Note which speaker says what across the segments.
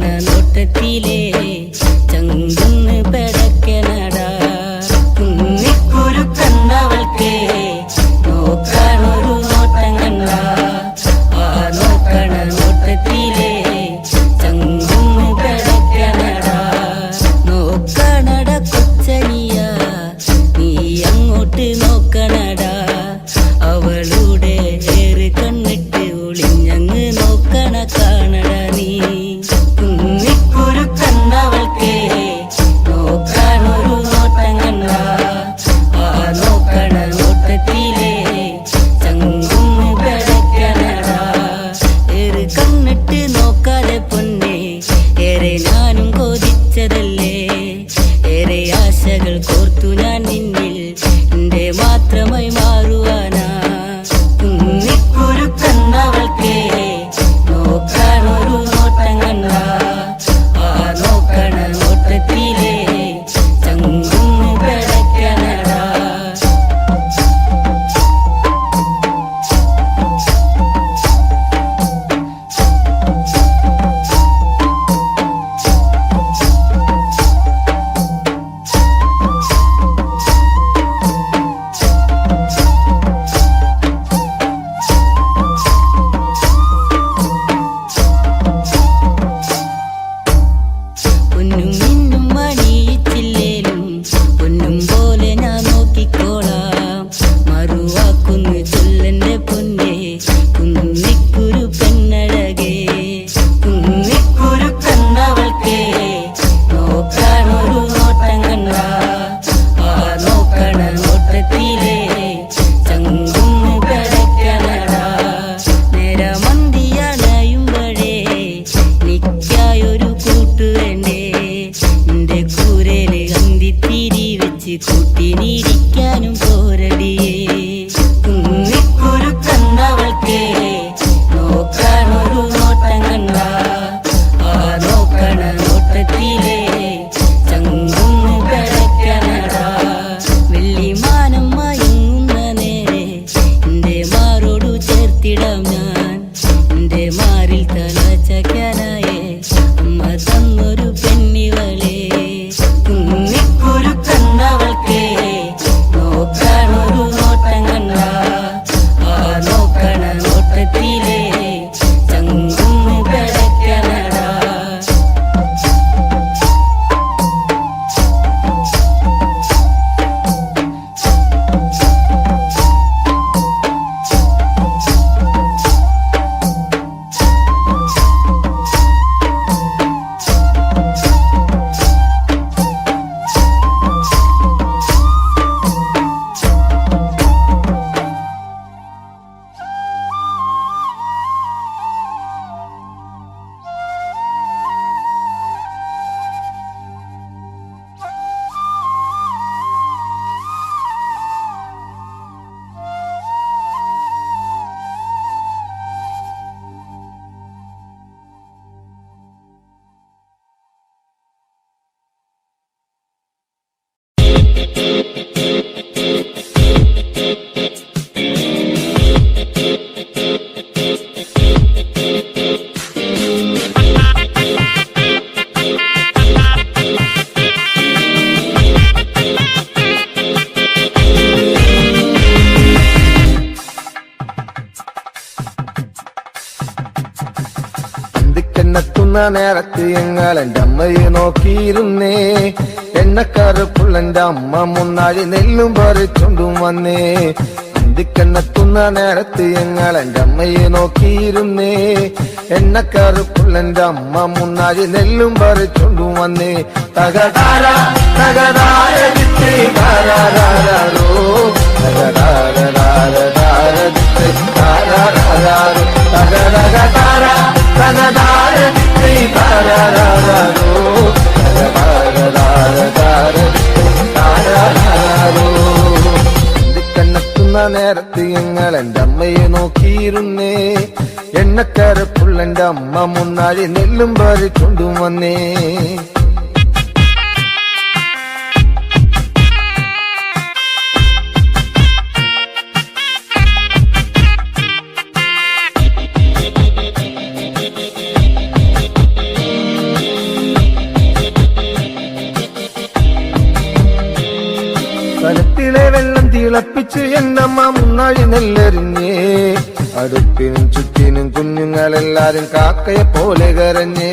Speaker 1: നോട്ടത്തിലേ ചങ്കുന്ന് പെടക്കനടാ കുന്നിക്കുരു കണ്ണവൾക്കേ നോക്കാനൊരു നോട്ടം കണ്ട ആ നോക്കണ നോട്ടത്തിലേ ചങ്കുന്ന് പെടക്കനടാ നോക്കണട കൊച്ചനിയ നീ അങ്ങോട്ട് നോക്കണടാ അവളുടെ ഏറ് കണ്ണിട്ട് ഒളിഞ്ഞങ്ങ് നോക്കണ കാണട നീ കുന്നിക്കുരു കണ്ണവൾക്കേ നോക്കാനൊരു നോട്ടം കണ്ട ആ നോക്കണ നോട്ടത്തിലേ ചങ്കുന്ന് പെടക്കനടാ ഏറ് കണ്ണിട്ട് നോക്കാതെ പൊന്നെ ഏറെ ഞാനും കൊതിച്ചതല്ലേ ഏറെ ആശകൾ കോർത്തു ഞാൻ നിന്നിൽ എന്റെ മാത്രമായി മാറുവാനാ കുന്നിക്കുരു കണ്ണവൾക്കേ നോക്കാനൊരു നോട്ടം കണ്ട ആ നോക്കണ നോട്ടത്തിലേ ചങ്കുന്ന് പെടക്കനടാ പൊന്നും മിന്നും മണിയിച്ചില്ലേലും പൊന്നും പോലെ ഞാൻ നോക്കിക്കോളാം മറുവാക്കുന്ന് ചൊല്ലന്റെ പൊന്നെ കുന്നിക്കുരു പെണ്ണഴകേ കുന്നിക്കുരു കണ്ണവൾക്കേ നോക്കാനൊരു നോട്ടം കണ്ട ആ നോക്കണ നോട്ടത്തിലേ ചങ്കുന്ന് പെടക്കനടാ നേരമന്തിയണയുമ്പഴേ നിക്കായൊരു കൂട്ടു വേണ്ടേ എന്റെ കൂരേല് അന്തിത്തിരി വെച്ച് കൂട്ടിനിരിക്കാനും പോരടിയേ കുന്നിക്കുരു കണ്ണവൾക്കേ നോക്കാനൊരു നോട്ടം കണ്ട ആ നോക്കണ നോട്ടത്തിലേ ചങ്കുന്ന് പെടക്കനടാ വെള്ളിമാനം മയങ്ങുന്ന നേരെ എന്റെ മാറോടു ചേർത്തിടാം ഞാൻ എന്റെ മാറിൽ തല ചക്കാനായേ അമ്മ തന്നൊരു പെണ്ണിവളേ കുന്നിക്കുരു കണ്ണവൾക്കേ നോക്കാനൊരു നോട്ടം കണ്ട ആ നോക്കണ നോട്ടത്തിലേ ചങ്കുന്ന് പെടക്കനടാ
Speaker 2: എന്നെത്തുന്ന നേരത്ത് ഞങ്ങളെന്റെ അമ്മയെ നോക്കിയിരുന്നേ എണ്ണക്കറുപ്പുള്ളെന്റെ അമ്മ മുന്നാഴി നെല്ലും പറിച്ചോണ്ടും വന്നേ അന്തിക്കെന്നെത്തുന്ന നേരത്ത് ഞങ്ങളെന്റെ അമ്മയെ നോക്കിയിരുന്നേ എണ്ണക്കറുപ്പുള്ളെന്റെ അമ്മ മുന്നാഴി നെല്ലും പറിച്ചോണ്ടും വന്നേ തകതാര തകതാര വിത്ത് താരാരോ തകതാര വിത്ത് താരാരോ തകതകതാര തകതാര വിത്ത് താരാരോ കണ്ണെത്തുന്ന നേരത്ത് ഞങ്ങൾ എന്റെ അമ്മയെ നോക്കിയിരുന്നേ എണ്ണക്കരപ്പുള്ളെന്റെ അമ്മ മുന്നാഴി നെല്ലും പറിച്ചോണ്ടും വന്നേ തിളപ്പിച്ച് എന്നമ്മ മുന്നാഴി നെല്ലെറിഞ്ഞേ അടുപ്പിനും ചുറ്റിനും കുഞ്ഞുങ്ങളെല്ലാരും കാക്കയെ പോലെ കരഞ്ഞേ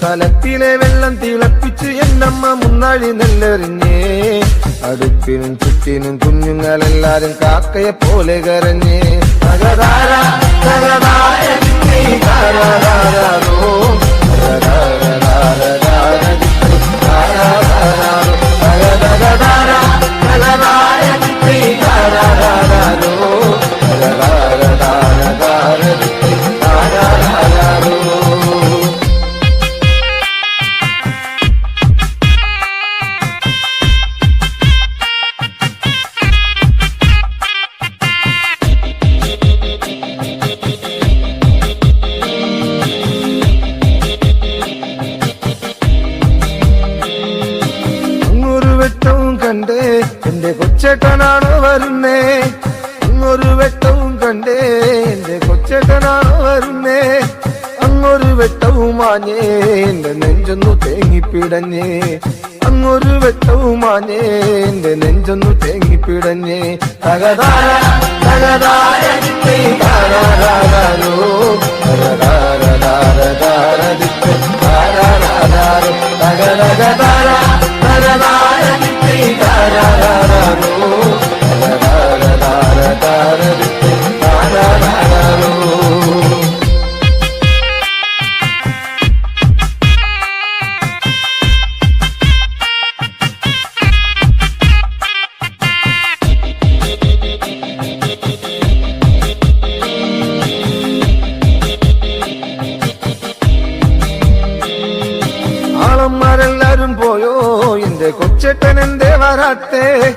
Speaker 2: കലത്തിലെ വെള്ളം തിളപ്പിച്ച് എന്നമ്മ മുന്നാഴി നെല്ലെറിഞ്ഞേ അടുപ്പിനും ചുറ്റിനും കുഞ്ഞുങ്ങളെല്ലാരും കാക്കയെ പോലെ കരഞ്ഞേ തകതാര തകതാര താരാരാരോ കണ്ടേ എന്റെ കൊച്ചേട്ടനാണോ വരുന്നേ അങ്ങൊരു വെട്ടവും കണ്ടേ എന്റെ കൊച്ചേട്ടനാണോ വരുന്നേ അങ്ങൊരു വെട്ടവും മാഞ്ഞേ എന്റെ നെഞ്ചൊന്നു തേങ്ങിപ്പിടഞ്ഞേ അങ്ങൊരു വെട്ടവും മാഞ്ഞേ എന്റെ നെഞ്ചൊന്നു തേങ്ങിപ്പിടഞ്ഞേ തകതാര തകതാര താരാരാരോ തകതകതാര ആളന്മാരെല്ലാരും പോയോ എന്റെ കൊച്ചേട്ടൻ എന്തേ വരാത്തേ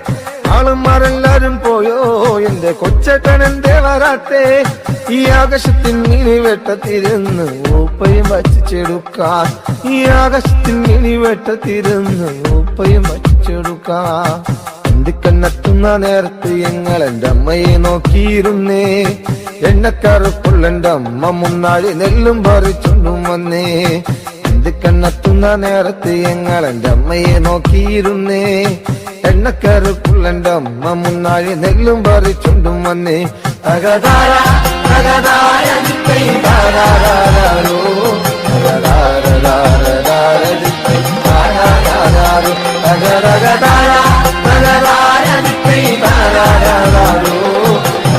Speaker 2: ആളന്മാരെല്ലാരും പോയോ എന്റെ കൊച്ചേട്ടൻ എന്തേ വരാത്തേ ഈ ആകാശത്തിൽ മിനി വെട്ടത്തിരുന്ന് ഊപ്പയും വച്ചിച്ചെടുക്കാൻ ഈ ആകാശത്തിൽ മിനി വെട്ടത്തിരുന്ന് ഊപ്പയും വച്ചിച്ചെടുക്കാൻ എന്തിക്കന്നെത്തുന്ന നേരത്ത് ഞങ്ങൾ എന്റെ അമ്മയെ നോക്കിയിരുന്നേ എണ്ണക്കറുപ്പുള്ള എന്റെ അമ്മ മുന്നാഴി നെല്ലും പറിച്ചൊണ്ടും വന്നേ കണ്ണെത്തുന്ന നേരത്ത് ഞങ്ങൾ എന്റെ അമ്മയെ നോക്കിയിരുന്നേ എണ്ണക്കറുപ്പുള്ള എന്റെ അമ്മ മുന്നാഴി നെല്ലും പറിച്ചുണ്ടും വന്നേ തകതാര തകതാര താരാരാരോ തകതകതാര തകതാര താരാരാരോ തകതകതാര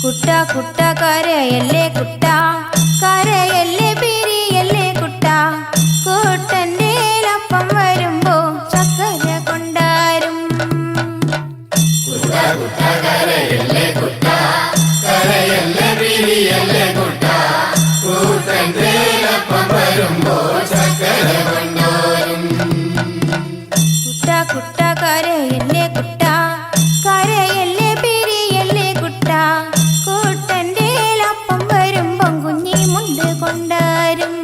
Speaker 3: കുട്ട കുട്ട കരയല്ലേ കുട്ട, കരയല്ലേ പിരിയല്ലേ കുട്ട, കൂട്ടന്റെ അപ്പം വരുമ്പോ ചക്കര കൊണ്ടാരും. കുട്ട കുട്ട കരയല്ലേ കുട്ട, കരയല്ലേ പിരിയല്ലേ കുട്ട, കൂട്ടന്റെ അപ്പം വരുമ്പം കുഞ്ഞി മുണ്ട് കൊണ്ടാരും.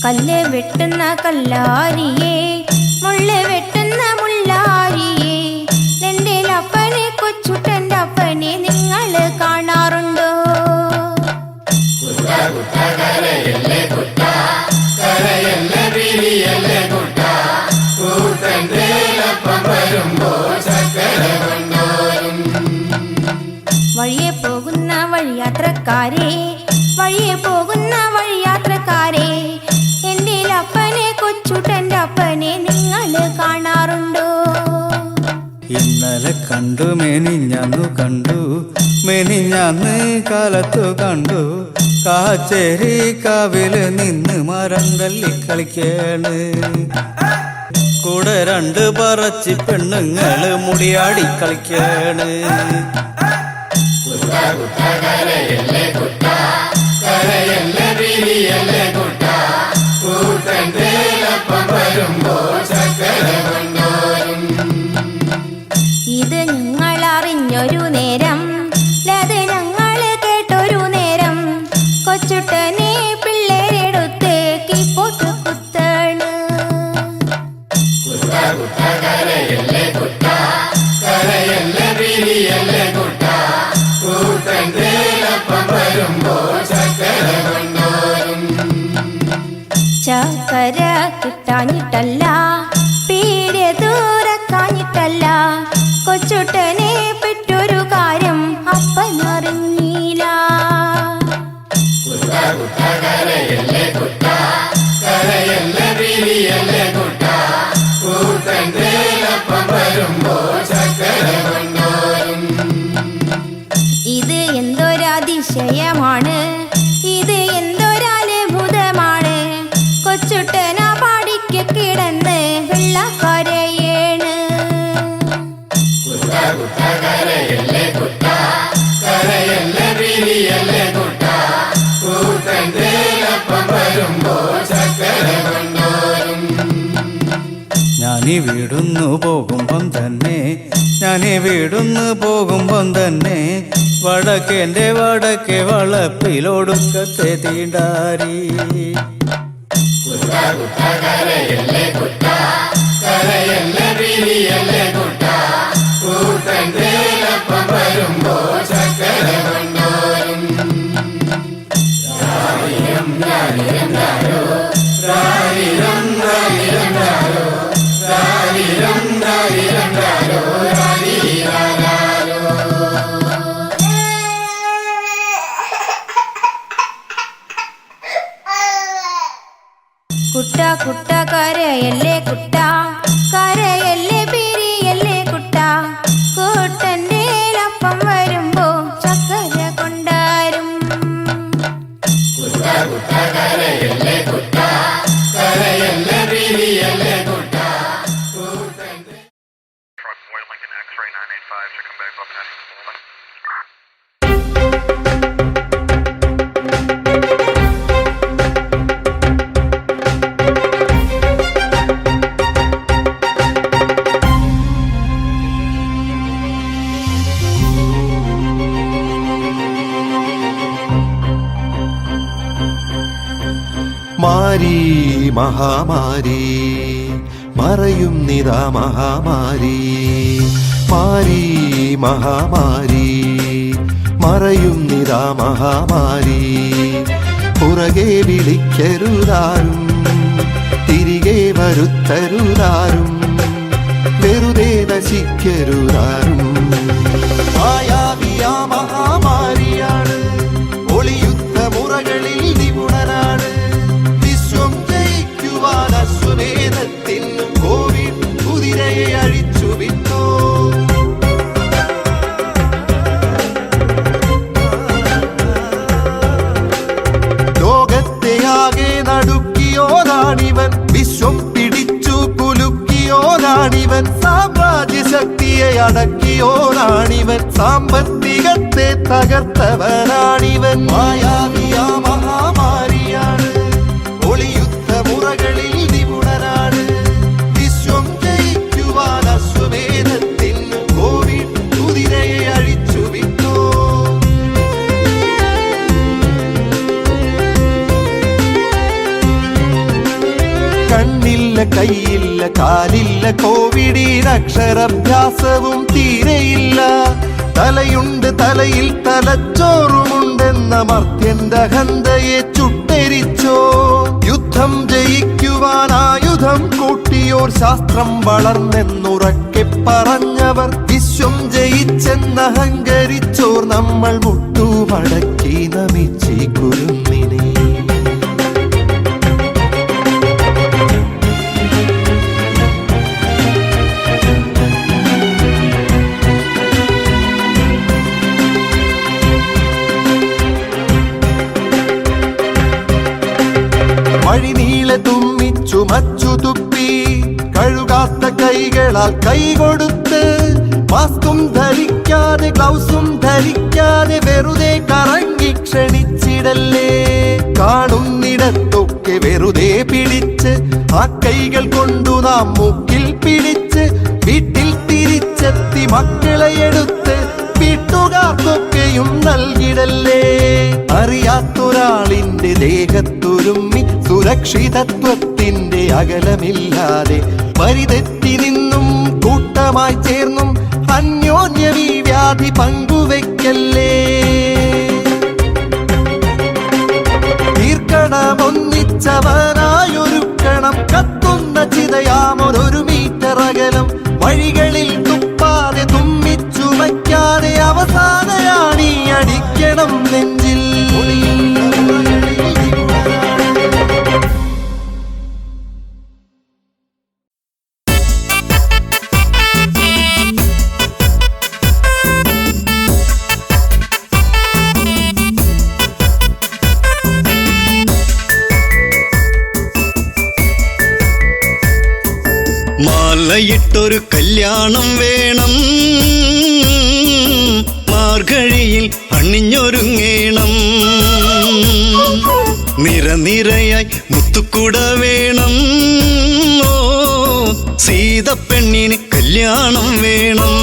Speaker 3: കല്ല് വെട്ടുന്ന കല്ലാരിയെ, മുള്ള് വെട്ടുന്ന മുള്ളാരിയെ, എന്റെ അപ്പനെ കൊച്ചുട്ടന്റെ അപ്പനെ നിങ്ങൾ കാണാറുണ്ടോ? വഴിയെ പോകുന്ന വഴിയാത്രക്കാരെ, വഴിയെ പോകുന്ന വഴിയാത്രക്കാരെ, എന്റെ അപ്പനെ കൊച്ചുട്ടന്റെ അപ്പനെ നിങ്ങൾ കാണാറുണ്ടോ?
Speaker 4: ഇന്നലെ കണ്ടു മെനിഞ്ഞന്നു കണ്ടു, മെനിഞ്ഞന്ന് കാലത്തു കണ്ടു, കാച്ചേരി കാവില് നിന്ന് മരം തല്ലി കളിക്കാണ്. കൂടെ രണ്ട് പറച്ചി പെണ്ണുങ്ങള് മുടിയാടി കളിക്കാണ്.
Speaker 3: ഇത് ഞങ്ങൾ അറിഞ്ഞൊരു നേരം, അത് ഞങ്ങൾ കേട്ടൊരു നേരം, കൊച്ചുട്ടനെ പിള്ളേരെടുത്ത് കീപ്പോട്ട് കുത്താണ്. ചക്കര കിട്ടാഞ്ഞിട്ടല്ല, പീരെ ദൂരക്കാഞ്ഞിട്ടല്ല, കൊച്ചുട്ടനെ പെറ്റൊരു കാര്യം അപ്പനറിഞ്ഞില്ല. ഇത് എന്തൊരതിശയമാണ്, ഇത് എന്തൊരത്ഭുതമാണ്, കൊച്ചുട്ടന പാടിക്ക് കിടന്ന് വെള്ളക്കരയേണ്.
Speaker 4: ഞാനീ വീടുന്നു പോകുമ്പം തന്നെ, ഞാനീ വീടുന്നു പോകുമ്പം തന്നെ, വടക്കേന്റെ വടക്കേ വളപ്പിലൊടുക്കത്തെ തീണ്ടാരി.
Speaker 3: കുട്ട കുട്ട കരയല്ലേ കുട്ട, കരയല്ലേ പിരിയല്ലേ കുട്ട, കൂട്ടന്റെ അപ്പം വരുമ്പോ ചക്കര കൊണ്ടാരും.
Speaker 2: മാരി മഹാമാരി മറയും നിതാ മഹാമാരി, മാരി മഹാമാരി മറയും നിതാ മഹാമാരി, പുറകെ വിളിക്കരുതാരും തീ
Speaker 5: തിരികെ വരുത്തരുതാരും, വെറുതെ നശിക്കരുതാരും. മായാവിയ മഹാമാരിയാണ്, ഒളിയുദ്ധ മുറകളിൽ നിപുണനാണ്. വിശ്വം ജയിക്കുവാൻ അശ്വമേധത്തിൽ കോവിഡ് കുതിരയെ അഴിച്ചു വിട്ടോ. ലോകത്തെയാകെ നടുക്കിയോനാണിവൻ, വിശ്വം പിടിച്ചു കുലുക്കിയോനാണിവൻ. സാമ്രാജ്യശക്തിയെ അടക്കിയോനാണിവൻ, സാമ്പത്തികത്തെ തകർത്തവനാണിവൻ. മായാവിയ മഹാമാരിയാണ്, ഒളിയുദ്ധ മുറകളിൽ നിപുണനാണ്. വിശ്വം ജയിക്കുവാൻ അശ്വമേധത്തിൽ കോവിഡ് കുതിരയെ അഴിച്ചു വിട്ടോ. കണ്ണില്ല കൈയില്ല കാലില്ല കോവിഡിന് അക്ഷരാഭ്യാസവും തീരെയില്ല. തലയുണ്ട് തലയിൽ തലച്ചോറുമുണ്ടെന്ന മർത്യന്റെ അഹന്തയെ ചുട്ടെരിച്ചോ. യുദ്ധം ജയിക്കുവാൻ ആയുധം കൂട്ടിയോർ, ശാസ്ത്രം വളർന്നെന്നുറക്കെ പറഞ്ഞവർ, വിശ്വം ജയിച്ചെന്നഹങ്കരിച്ചോർ. നമ്മൾ മുട്ടുമടക്കി നമിച്ചി കുരുന്നിനെ. വഴിനീളെ തുമ്മിച്ചു മച്ചു തുപ്പി, കഴുകാത്ത കൈകളാൽ കൈകൊടുത്ത്, മാസ്കും ധരിക്കാതെ ഗ്ലൗസും ധരിക്കാതെ വെറുതെ കറങ്ങി ക്ഷണിച്ചിടല്ലേ. കാണുന്നിടത്തൊക്കെ വെറുതെ പിടിച്ച്, ആ കൈകൾ കൊണ്ടു നാം മൂക്കിൽ പിടിച്ച്, വീട്ടിൽ തിരിച്ചെത്തി മക്കളെ എടുത്ത് വീട്ടുകാർക്കൊക്കെയും നൽകിടല്ലേ. അറിയാത്തൊരാളിന്റെ ദേഹത്തുരുമ്മി സുരക്ഷിതത്വത്തിന്റെ അകലമില്ലാതെ വരിതെറ്റി നിന്നും കൂട്ടമായി ചേർന്നും അന്യോന്യം ഈ വ്യാധി പങ്കുവെക്കല്ലേ. തീർക്കണമൊന്നിച്ചവനായൊരുക്കണം, കത്തുന്ന ചിതയാമൊരു മീറ്റർ അകലം. വഴികളിൽ തുപ്പാതെ തുമ്മിച്ചുമയ്ക്കാതെ അവസാനയാണീ അടിക്കണം നെഞ്ചിൽ.
Speaker 4: മാലയിട്ടൊരു കല്യാണം വേണം, മാർഗഴിയിൽ അണിഞ്ഞൊരുങ്ങേണം. നിരനിരയായി മുത്തുക്കുട വേണം, ഓ സീതപ്പെണ്ണിന് കല്യാണം വേണം.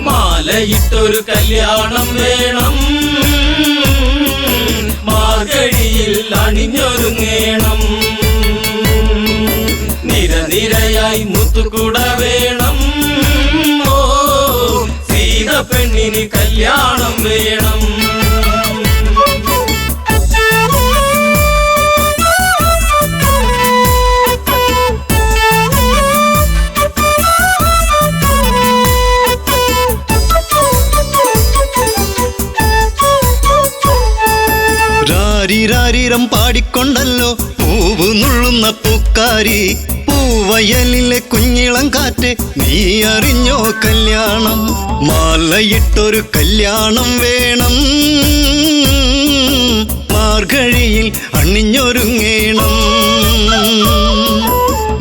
Speaker 6: മാലയിട്ടൊരു കല്യാണം വേണം, മാർഗഴിയിൽ അണിഞ്ഞൊരുങ്ങേണം. നിരനിരയായി മുത്തുകുട വേണം, ഓ സീതപ്പെണ്ണിന് കല്യാണം വേണം.
Speaker 4: രാരിരാരിരം പാടിക്കൊണ്ടല്ലോ പൂവ് നുള്ളുന്ന പൂക്കാരി. പൂവയലിലെ കുഞ്ഞിളം കാറ്റ് നീ അറിഞ്ഞോ കല്യാണം. മാലയിട്ടൊരു കല്യാണം വേണം, മാർഗഴിയിൽ അണിഞ്ഞൊരുങ്ങേണം.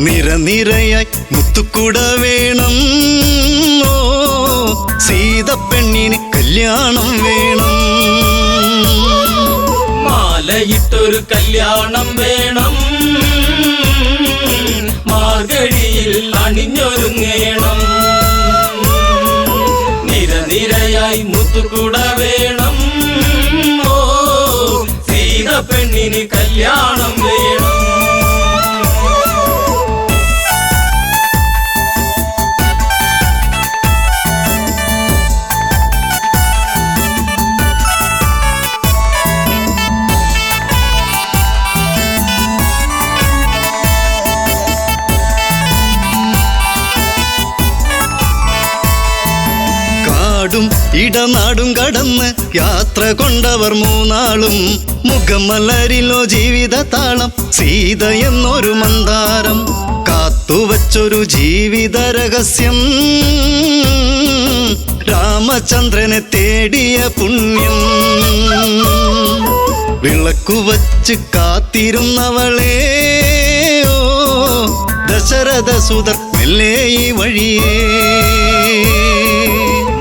Speaker 4: നിരനിരയായി മുത്തുക്കുട വേണം, ഓ സീതപ്പെണ്ണിന് കല്യാണം വേണം.
Speaker 6: മാലയിട്ടൊരു കല്യാണം വേണം, മാർഗഴിയിൽ അണിഞ്ഞൊരുങ്ങേണം. നിരനിരയായി മുത്തുകുട വേണം, ഓ സീതപ്പെണ്ണിന് കല്യാണം വേണം.
Speaker 4: ഇടനാടും കടന്ന് യാത്ര കൊണ്ടവർ മൂന്നാളും മുഖമലരിലോ ജീവിത താളം സീത എന്നൊരു മന്ദാരം കാത്തുവച്ചൊരു ജീവിത രഹസ്യം രാമചന്ദ്രനെ തേടിയ പുണ്യം വിളക്കുവച്ച് കാത്തിരുന്നവളെ ഓ ദശരഥ സുതർ മെല്ലെ ഈ വഴിയേ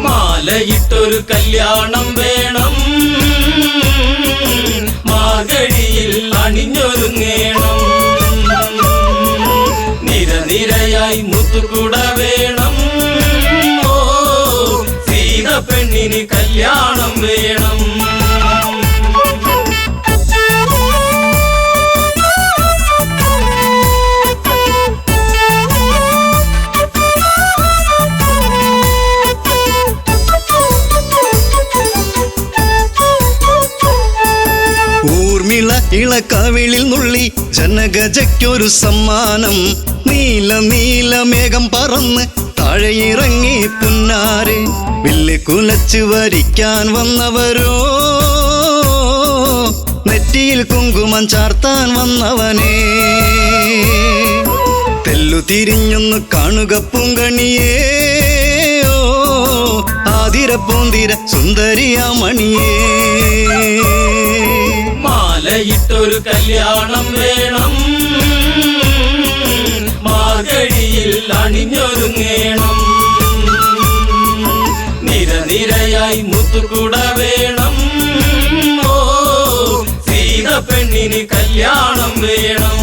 Speaker 6: മാലയിട്ടൊരു കല്യാണം വേണം മാർഗഴിയിൽ അണിഞ്ഞൊരുങ്ങേണം നിരനിരയായി മുത്തുകുട വേണം ഓ സീത പെണ്ണിന് കല്യാണം വേണം
Speaker 4: ഇളക്കവിളിൽ നുള്ളി ജനഗജയ്ക്കൊരു സമ്മാനം നീല നീല മേഘം പറന്ന് താഴെയിറങ്ങി പുന്നാര് വില്ല് കുലച്ച് വരിക്കാൻ വന്നവരോ നെറ്റിയിൽ കുങ്കുമം ചാർത്താൻ വന്നവനേ തെല്ലു തിരിഞ്ഞൊന്ന് കാണുക പൂങ്കണിയേ ഓ ആതിര പൂന്തിര സുന്ദരിയാ മണിയേ
Speaker 6: മാലയിട്ടൊരു കല്യാണം വേണം മാർഗഴിയിൽ അണിഞ്ഞൊരുങ്ങേണം നിരനിരയായി മുത്തുകുട വേണം ഓ സീത പെണ്ണിന് കല്യാണം വേണം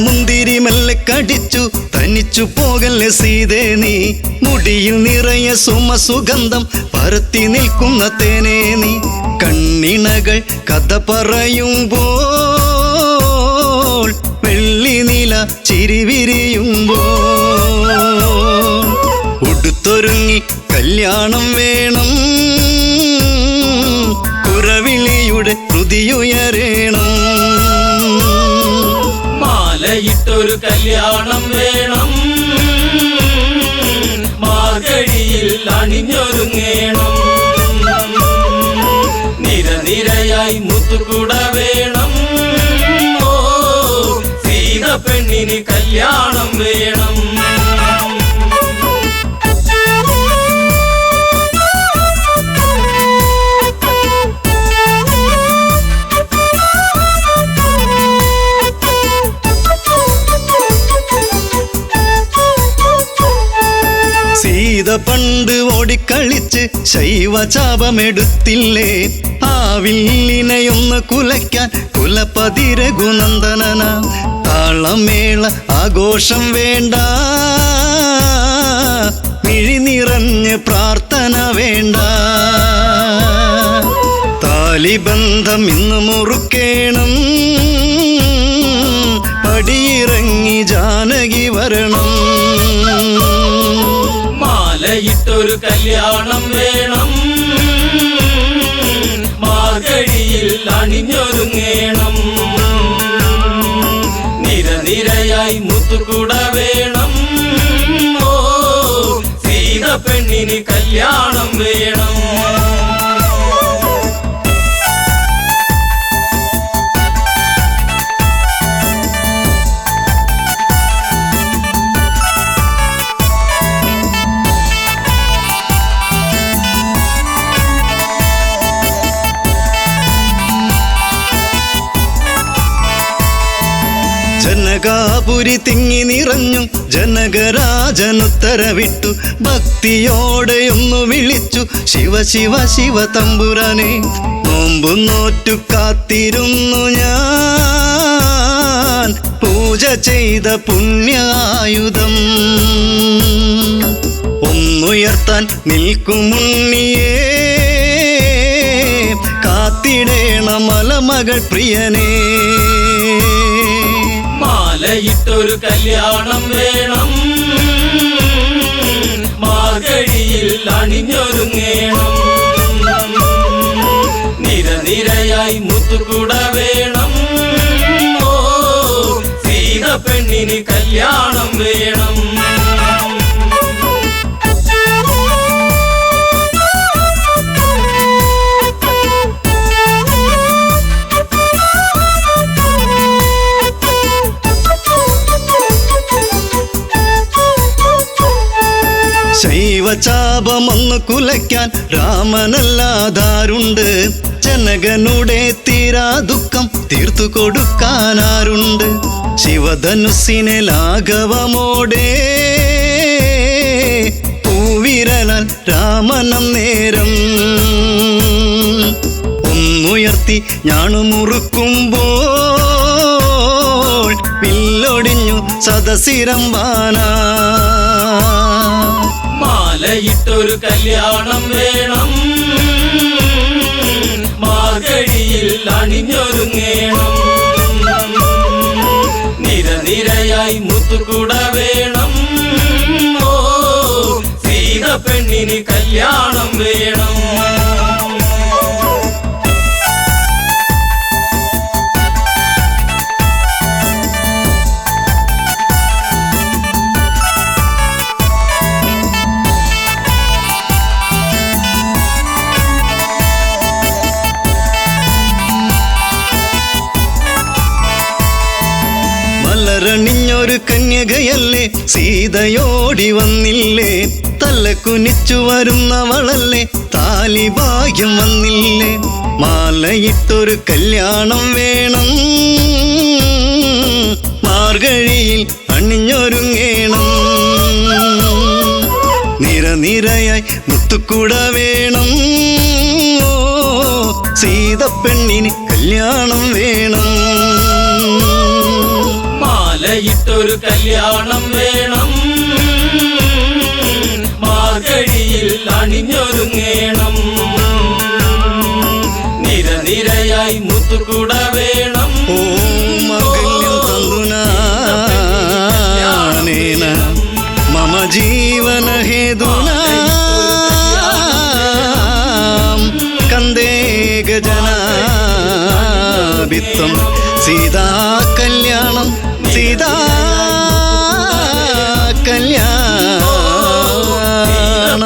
Speaker 4: മുന്തിരി മെല്ലെ കടിച്ചു തനിച്ചു പോകല്ലേ സീതേ നീ മുടിയിൽ നിറയെ സുമസുഗന്ധം പരത്തി നിൽക്കുന്ന തേനേ നീ കണ്ണിണകൾ കഥ പറയുമ്പോൾ വെള്ളി നീല ചിരിവിരിയുമ്പോൾ ഉടുത്തൊരുങ്ങി കല്യാണം വേണം കുരവിളിയുടെ ഹൃതിയുയരേണം
Speaker 6: മാലയിട്ടൊരു കല്യാണം വേണം മാർഗഴിയിൽ അണിഞ്ഞൊരുങ്ങേണം നിരനിരയായി മുത്തുകുട വേണം ഓ സീത പെണ്ണിന് കല്യാണം വേണം
Speaker 4: സീത പണ്ട് ഓടിക്കളിച്ച് ശൈവചാപമെടുത്തില്ലേ ആ വില്ലിനെയൊന്ന് കുലയ്ക്കാൻ കുലപതിരഘുനന്ദനന താളമേള ആഘോഷം വേണ്ട മിഴി നിറഞ്ഞ് പ്രാർത്ഥന വേണ്ട താലിബന്ധം ഇന്ന് മുറുക്കേണം പടിയിറങ്ങി ജാനകി വരണം
Speaker 6: മാലയിട്ടൊരു കല്യാണം വേണം മാർഗഴിയിൽ അണിഞ്ഞൊരുങ്ങേണം നിരനിരയായി മുത്തുകുട വേണം ഓ സീത പെണ്ണിന് കല്യാണം വേണം
Speaker 4: ജനകാപുരി തിങ്ങി നിറഞ്ഞു ജനകരാജനുത്തരവിട്ടു ഭക്തിയോടെയൊന്നു വിളിച്ചു ശിവ ശിവ ശിവ തമ്പുരാനെ നോമ്പു നോറ്റു കാത്തിരുന്നു ഞാൻ പൂജ ചെയ്ത പുണ്യായുധം ഒന്നുയർത്താൻ നിൽക്കുമുണ്ണിയേ കാത്തിടേണ മലമകൾ പ്രിയനേ
Speaker 6: മാലയിട്ടൊരു കല്യാണം വേണം, മാർഗഴിയിൽ അണിഞ്ഞൊരുങ്ങേണം. നിരനിരയായി മുത്തുകുട വേണം, ഓ സീത പെണ്ണിന് കല്യാണം വേണം.
Speaker 4: ശൈവചാപമൊന്നു കുലയ്ക്കാൻ രാമനല്ലാതാരുണ്ട്, ജനകനുടെ തീരാ ദുഃഖം തീർത്തു കൊടുക്കാനാരുണ്ട്. ശിവധനുസിനെ ലാഘവമോടെ പൂവിരലാൽ രാമനം നേരം ഒന്നുയർത്തി ഞാണുമുറുക്കുമ്പോൾ വില്ലൊടിഞ്ഞു സദസിരമ്പാനാ.
Speaker 6: മാലയിട്ടൊരു കല്യാണം വേണം, മാർഗഴിയിൽ അണിഞ്ഞൊരുങ്ങേണം. നിരനിരയായി മുത്തുകുട വേണം, ഓ സീത പെണ്ണിന് കല്യാണം വേണം.
Speaker 4: മലരണിഞ്ഞൊരു കന്യകയല്ലേ സീതയോടി വന്നില്ലേ, തല കുനിച്ചു വരുന്നവളല്ലേ താലി ഭാഗ്യം വന്നില്ലേ. മാലയിട്ടൊരു കല്യാണം വേണം, മാർഗഴിയിൽ അണിഞ്ഞൊരുങ്ങേണം. നിരനിരയായി മുത്തുകുട വേണം, ഓ സീത പെണ്ണിന് കല്യാണം വേണം.
Speaker 6: മാലയിട്ടൊരു കല്യാണം വേണം, മാർഗഴിയിൽ അണിഞ്ഞൊരുങ്ങേണം. നിരനിരയായി മുത്തുകുട വേണം,
Speaker 4: ഓം മംഗല്യം തന്തുനാനേന മമ ജീവന ഹേതുനാ കന്ദേ ഗജനാഭിത്വം സീതാ കല്യാണം, സീതാ കല്യാണം.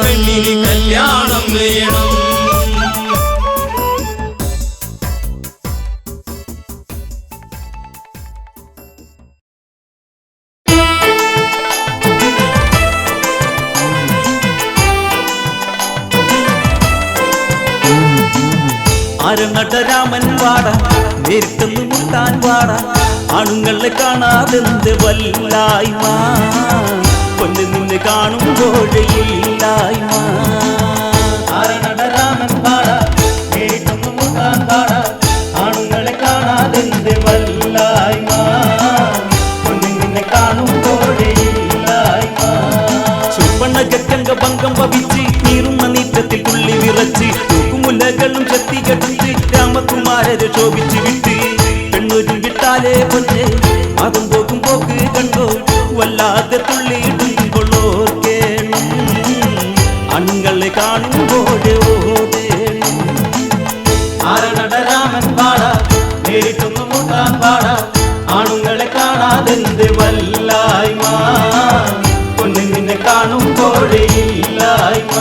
Speaker 6: പെണ്ണിന് കല്യാണം വേണം.
Speaker 7: ആരങ്ങട്ട രാമൻ വാട നേരിട്ടൊന്ന് മുട്ടാൻ വാട, ആണുങ്ങളെ കാണാതെന്ത് വല്ലായ്മ, പൊന്ന് നിന്നെ കാണുമ്പോഴില്ലായ്മ. ആരങ്ങട്ട രാമൻ വാട നേരിട്ടൊന്ന് മുട്ടാൻ വാട, ആണുങ്ങളെ കാണാതെന്ത് വല്ലായ്മ, പൊന്ന് നിന്നെ കാണുമ്പോഴില്ലായ്മ. ചുവണ്ണകറ്റങ്ക ഭംഗം ഭവിച്ച് നീറുന്ന നീറ്റത്തിൽ തുള്ളി വിറച്ച് മുലകളും ശക്തികെടുത്ത് രാമകുമാരരെ ശോഭിച്ചു വിട്ട് പെണ്ണൊരു വിട്ടാലേ പൊന്നെ അതും പോകും പോക്ക് കണ്ടോ വല്ലാതെ തുള്ളിയിടുമ്പോഴോർക്കേണം, അണുങ്ങളെ കാണുമ്പോഴേ ഓടേണം. ആരണട രാമൻ പാട നേരിട്ടൊന്നു മുട്ടാൻ പാട, ആണുങ്ങളെ കാണാതെന്ത് വല്ലായ്മ, പൊന്നു നിന്നെ കാണുമ്പോഴേ ഇല്ലായ്മ.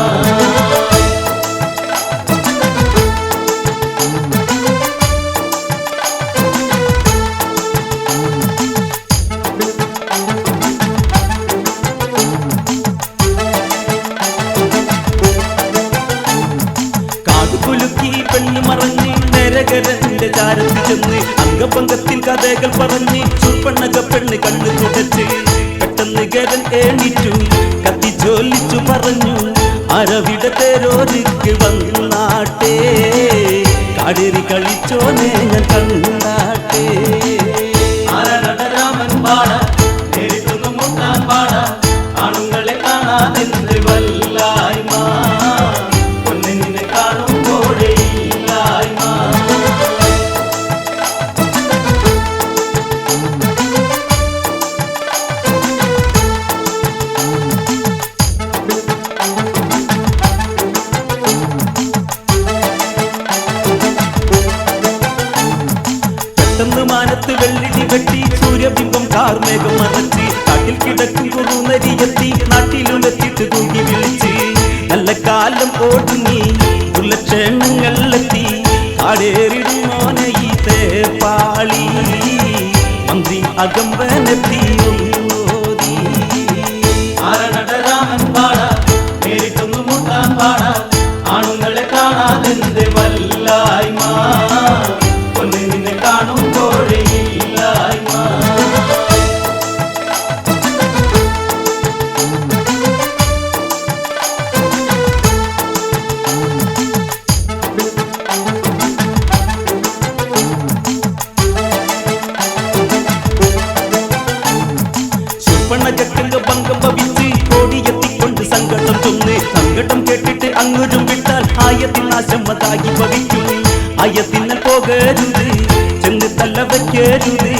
Speaker 7: പെണ്ണ് മറഞ്ഞ് നരകരന്റെ ചാരത്ത് ചെന്ന് അംഗപങ്കത്തിൽ കഥകൾ പറഞ്ഞ് ചുപ്പണ്ണക പെണ്ണ് കണ്ണു തുടച്ച് പെട്ടെന്ന് ഗരൻ എണീറ്റു കത്തി ജോലിച്ചു പറഞ്ഞു, അരവിട തേരോരിക്ക് വന്നാട്ടെ, കാടേറി കളിച്ചോനെ ഞാൻ കണ്ണാട്ടെ. രാമൻ പാട നേരിട്ടൊന്നു മുട്ടാൻ പാട, ആണുങ്ങളെ കാണാതെന്ത് വല്ലായ്മ, പൊന്നിനെ കാണുമ്പോഴേ ഇല്ലായ്മ.
Speaker 5: കാർമേഘം മറച്ച് കാട്ടിൽ കിടക്കും കുറുനരിയെത്തി നാട്ടിലും എത്തിയിട്ട് തൂക്കി വിളിച്ച് നല്ല കാലം ഓടുങ്ങി ഉള്ളക്ഷണങ്ങളെത്തി കാടേറിടുമോനെ ഈ തേപ്പാളി മന്ത്രി അകമ്പനെത്തി ഓതി
Speaker 7: ആരണരാമൻ പാട നേരിട്ടൊന്നു മുട്ടാൻ പാട ആണുങ്ങളെ കാണാതെന്ത് വല്ലായ്മ ഒന്ന് നിന്നെ കാണുമ്പോഴേ ഇല്ലായ്മ
Speaker 5: ശുർപ്പണഖണ്ഡ ഭംഗം ഭവിച്ച് കോടിയെത്തിക്കൊണ്ട് സങ്കടം ചൊന്ന് സങ്കടം കേട്ടിട്ട് അങ്ങൊരും വിട്ടാൽ ആയത്തിൽ നാശമതായി ഭവിക്കും ആയത്തിനാൽ പോകരുത് ചെന്ന് തല്ല വയ്ക്കരുത്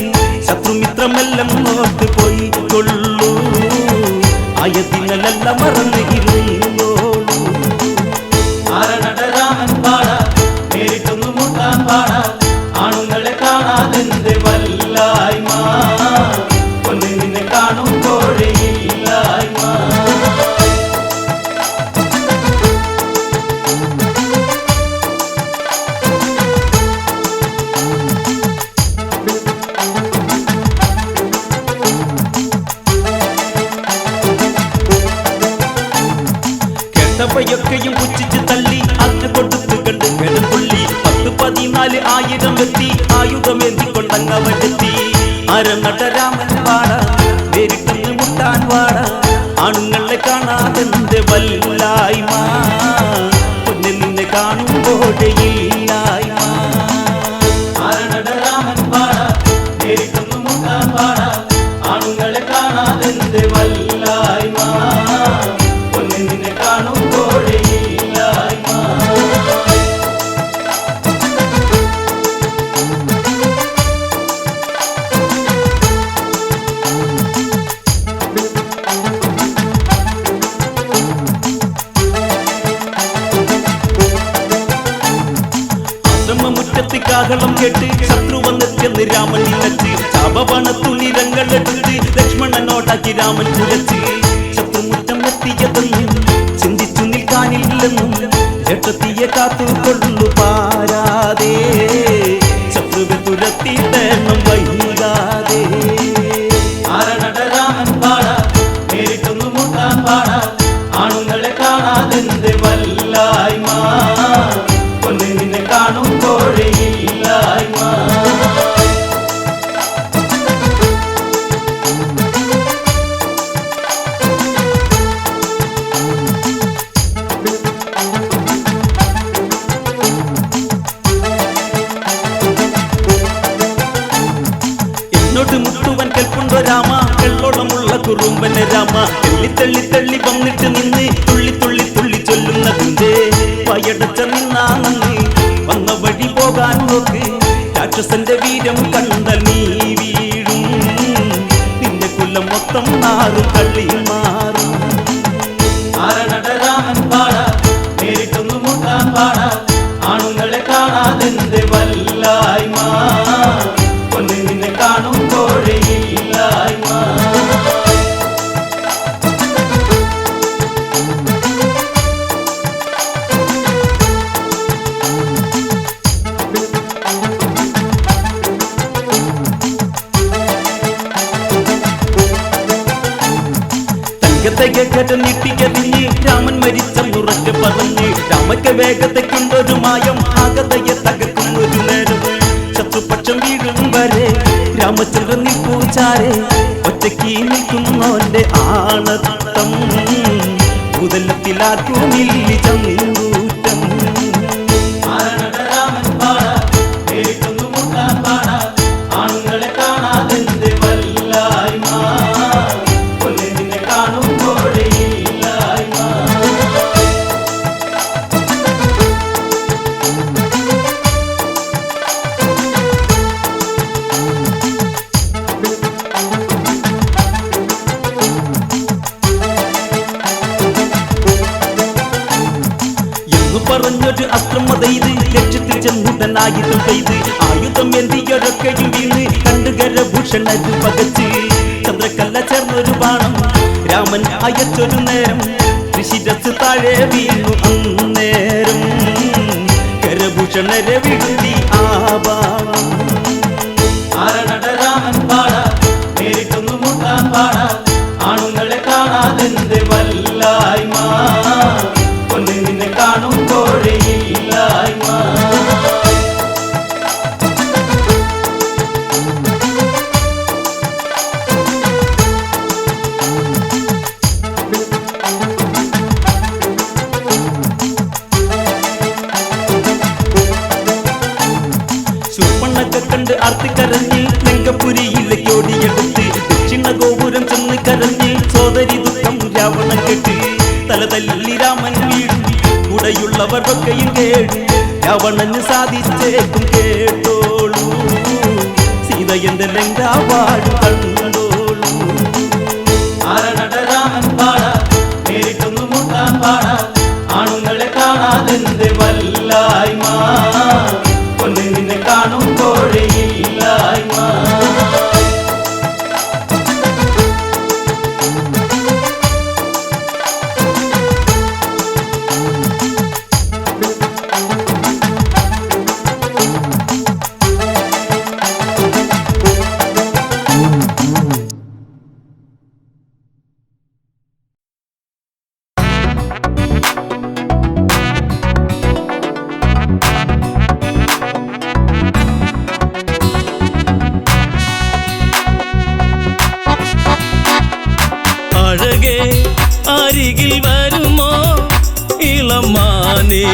Speaker 5: ശത്രുമിത്രമെല്ലാം നോട്ട് പോയി കൊള്ളൂ ആയത്തിനെല്ലാം മറന്ന് ഇരുന്നോളൂ
Speaker 7: ആരണരാമൻ പാട നേരിട്ടൊന്നു മുട്ടാൻ പാട ആണുങ്ങളെ കാണാതെന്ത് വല്ലായ്മ ഒന്ന് നിന്നെ കാണുമ്പോഴേ ഇല്ലായ്മ
Speaker 5: കേട്ടവയൊക്കെയും പുച്ഛിച്ച് തള്ളി അന്ന് കൊടുത്ത് കണ്ട് കിടപ്പുള്ളി 10-14,000 എത്തി ആയുധമേന്തിക്കൊണ്ടങ്ങവരെത്തി അരനടരാമൻ വാട നേരിട്ടെന്ന് മുട്ടാൻ വാട ആണുങ്ങളെ കാണാതെന്ത് വല്ലായ്മ പൊന്നെ നിന്നെ കാണുമ്പോഴേ ഇല്ലായ്മ
Speaker 7: ആരണരാമൻ പാട നേരിട്ടൊന്നു മുട്ടാൻ പാട ആണുങ്ങളെ കാണാതെന്ത് വല്ലായ്മ ഒന്ന് നിന്നെ കാണുമ്പോഴേ ഇല്ലായ്മ
Speaker 5: ആശ്രമമുറ്റത്ത് കാഹളം കേട്ട് ശത്രു വന്നെത്തിയെന്ന് രാമൻ നിലച്ച് ചാപവണത്തു നിരങ്ങളെടുത്ത് ലക്ഷ്മണനോടാക്കി രാമൻ കുരച്ച് ശത്രുമുറ്റം എത്തിയതെന്നും ചിന്തിച്ചു നിൽക്കാനില്ലെന്നും ജട്ടത്തിയെ കാത്തുകൊള്ളു പാരാതെ ശത്രുവെ തുരത്തിയിടണം വൈകാതെ
Speaker 7: ആരണരാമൻ പാട നേരിട്ടൊന്നു മുട്ടാൻ പാട ആണുങ്ങളെ കാണാതെന്ത് വല്ലായ്മ ഒന്ന് നിന്നെ കാണുമ്പോഴേ ഇല്ലായ്മ
Speaker 5: എന്നോട് മുട്ടുവൻ കേൾപ്പുണ്ടോ രാമ വെള്ളോളമുള്ള കുറുമ്പനെ രാമ തെള്ളി തെള്ളി തെള്ളി വന്നിട്ട് നിന്ന് തുള്ളി തുള്ളി തുള്ളി ചൊല്ലുന്നതിന്റെ പയടച്ച നിന്നാ നന്ദി വന്ന വഴി പോകാൻ നോക്ക് രാക്ഷസന്റെ വീരം കണ്ടാൽ നീ വീഴും നിന്റെ കുലം മൊത്തം നാറും തള്ളി മാറും
Speaker 7: ആരണരാമൻ പാട നേരിട്ടൊന്നു മുട്ടാൻ പാട ആണുങ്ങളെ കാണാതെന്ത് വല്ലായ്മ ഒന്ന് നിന്നെ കാണുമ്പോഴേ ഇല്ലായ്മ
Speaker 5: തങ്കത്തെ കേട്ട് നീട്ടിക്കരിഞ്ഞ് രാമൻ മരിച്ചെന്നുറക്കെ പറഞ്ഞ് രാമയ്ക്ക് വേഗതയ്ക്കുണ്ടൊരു മായം ആകതയെ തകർക്കുന്നൊരു നേരം ശത്രുപക്ഷം വീഴും വരെ രാമചന്ദ്രൻ നിൽപ്പൂച്ചാരെ ഒറ്റയ്ക്ക് നിൽക്കുന്നോന്റെ ആണത്തം ഭൂതലത്തിലാക്കുമില്ലി ചങ്ങൂറ്റം
Speaker 7: ആരണരാമൻ പാട നേരിട്ടൊന്നു മുട്ടാൻ പാട ആണുങ്ങളെ കാണാതെന്ത് വല്ലായ്മ ഒന്ന് നിന്നെ കാണുമ്പോഴേ ഇല്ലായ്മ
Speaker 5: പറഞ്ഞൊരു അസ്ത്രം മതയിത് ലക്ഷ്യത്തിൽ ചെന്നുടൻ ആയുധം പെയ്ത് ആയുധം എന്തിയൊരൊക്കെയും വീണ് കണ്ടുകരഭൂഷണത് പകച്ച് ചന്ദ്രക്കല്ല ചേർന്നൊരു ബാണം രാമൻ അയച്ചൊരു നേരം ഋഷിരസ് താഴെ വീണു അന്നേരം കരഭൂഷണരെ വിടുതി ആ ബാണം.
Speaker 7: ആരണട രാമൻ പാട നേരിട്ടൊന്നു മുട്ടാൻ പാട ആണുങ്ങളെ കാണാതെന്ത് വല്ലായ്മ കൊന്നു നിന്നെ കാണുമ്പോഴേ ഇല്ലായ്മ.
Speaker 5: ശൂർപ്പണൊക്കെ കണ്ട് ആർത്തിക്കരഞ്ഞ് ലങ്കപുരിയിലേക്ക് ഓടിയെടുത്ത് ദക്ഷിണ ഗോപുരം ചെന്ന് കരഞ്ഞ് സോദരി ദുഃഖം രാവണൻ കേട്ട് തലതല്ലി രാമൻ വീഴും കൂടെയുള്ളവരൊക്കെയും കേട്ടു രാവണന് സാധിച്ചേക്കും കേട്ടോളൂ സീത എന്റെ ലങ്കാവാട് കണ്ടോളൂ.
Speaker 7: ആരണട രാമൻ പാട നേരിട്ടൊന്നു മുട്ടാൻ പാട ആണുങ്ങളെ കാണാതെന്ത് വല്ലായ്മ കൊന്നു നിന്നെ കാണുമ്പോഴേ ഇല്ലായ്മ.
Speaker 6: അഴകേ അരികിൽ വരുമോ ഇളമാനേ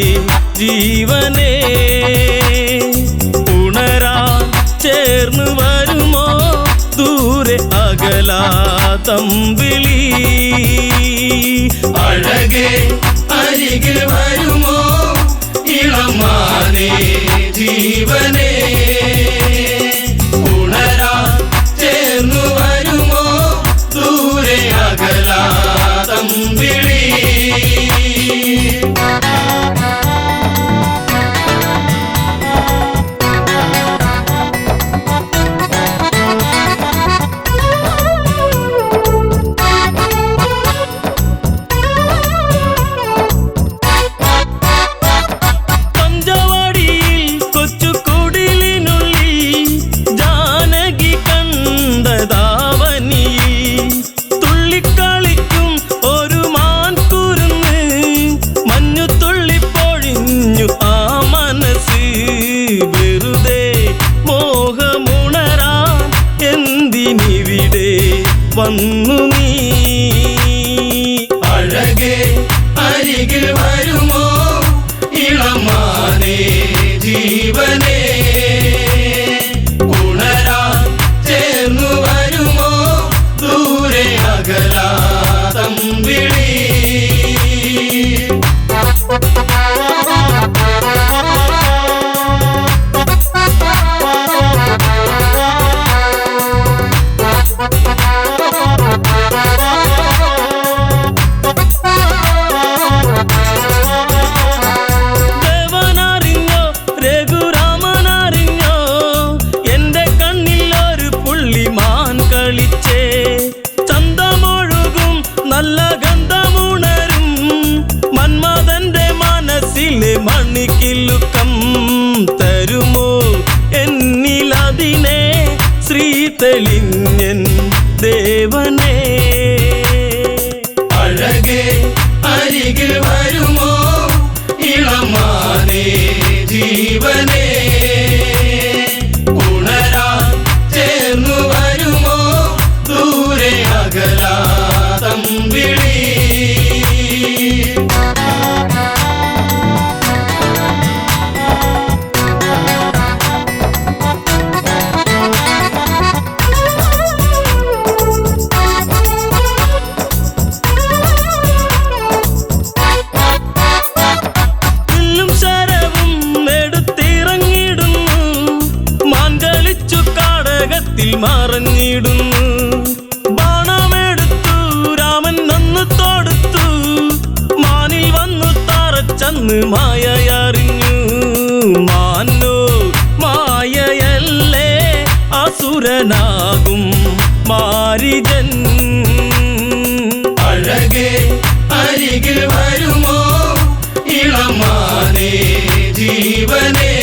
Speaker 6: ജീവനേ ഉണരാൻ ചേർന്ന് വരുമോ ദൂരെ അകലാതമ്പിളി. അഴകേ അരികിൽ വരുമോ ഇളമാനേ ജീവനേ ഉണരാൻ ചേർന്നു വരുമോ ദൂരെ അകലാതമ്പിളി. പഞ്ചവാടിയിൽ കൊച്ചുകുടിലിനുള്ളിൽ ജാനകി കണ്ടതാവനിയിൽ തുള്ളിക്കളിക്കും ഒരു മാൻകുരുന്ന് മഞ്ഞു തുള്ളിപ്പൊഴിഞ്ഞു ആ മനസ്സ് വെറുതെ മോഹമുണരാൻ എന്തിനിവിടെ വന്നു നീ. അഴകേ അരികിൽ വരുമോ ഇളമാനേ ജീവനേ ഉണരാൻ ചേർന്നു വരുമോ ദൂരെ അകലാതമ്പിളി. ദേവനറിഞ്ഞോ രഘുരാമനറിഞ്ഞോ എന്റെ കണ്ണിൽ ഒരു പുള്ളിമാൻ കളിച്ചേ ചന്തമൊഴുകും നല്ല ഗന്ധമുണരും മന്മഥന്റെ മനസ്സിലെ മണിക്കിലുക്കം തരുമോ എന്നിലതിനെ ശ്രീ തെളിഞ്ഞൻ ദേവനേ. അഴകേ അരികിൽ വരുമോ ഇളമാനേ ജീവനേ ഉണരാൻ ചേർന്നു വരുമോ ദൂരെ അകലാതമ്പിളി. വില്ലും ശരവും എടുത്തിറങ്ങിടുന്നു മാൻകളിച്ചു കാടകത്തിൽ മറഞ്ഞിടുന്നു ബാണമെടുത്തു രാമൻ നന്നു തൊടുത്തു മാനിൽ വന്നു തറച്ചന്ന് മായയറിഞ്ഞു മാൻ വരനാകും മാരിജൻ.
Speaker 7: അഴകേ അരികിൽ വരുമോ ഇളമാനേ ജീവനേ,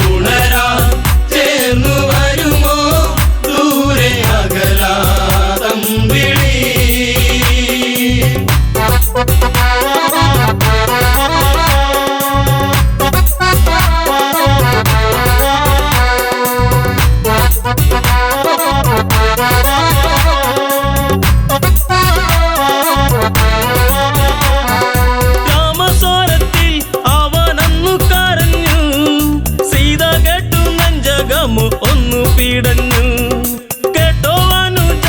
Speaker 7: ഉണരാൻ ചേർന്നു വരുമോ ദൂരെ അകലാതം വിളി.
Speaker 6: രാമസ്വരത്തിൽ അവനന്നു കരഞ്ഞു, സീത കേട്ടു നെഞ്ചകമു ഒന്നു പീടഞ്ഞു. കേട്ടോ അനുജ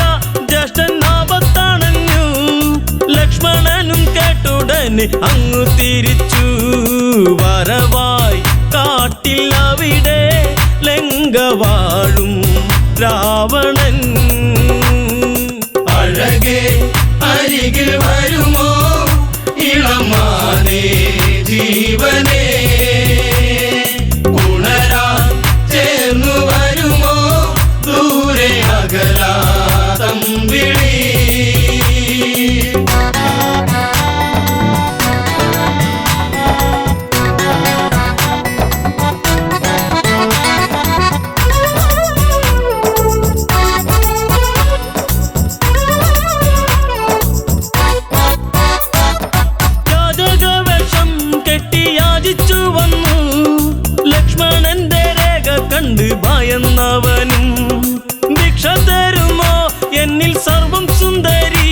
Speaker 6: ജ്യേഷ്ഠൻ ആപത്താണഞ്ഞു, ലക്ഷ്മണനും കേട്ടുടനെ അങ്ങു തിരിച്ചു. വരവായി കാട്ടിൽ അവിടെ ലങ്ക വാഴും രാവണൻ.
Speaker 7: അഴകേ അരികിൽ വരുമോ ഇളമാനേ ജീവനേ, ഉണരാൻ ചേർന്നു വരുമോ ദൂരെ അകലാതം വിളി.
Speaker 6: യാചകവേഷം കെട്ടി യാചിച്ചു വന്നു, ലക്ഷ്മണന്റെ രേഖ കണ്ട് ഭയന്നവനും. ഭിക്ഷ തരുമോ എന്നിൽ സർവം സുന്ദരി,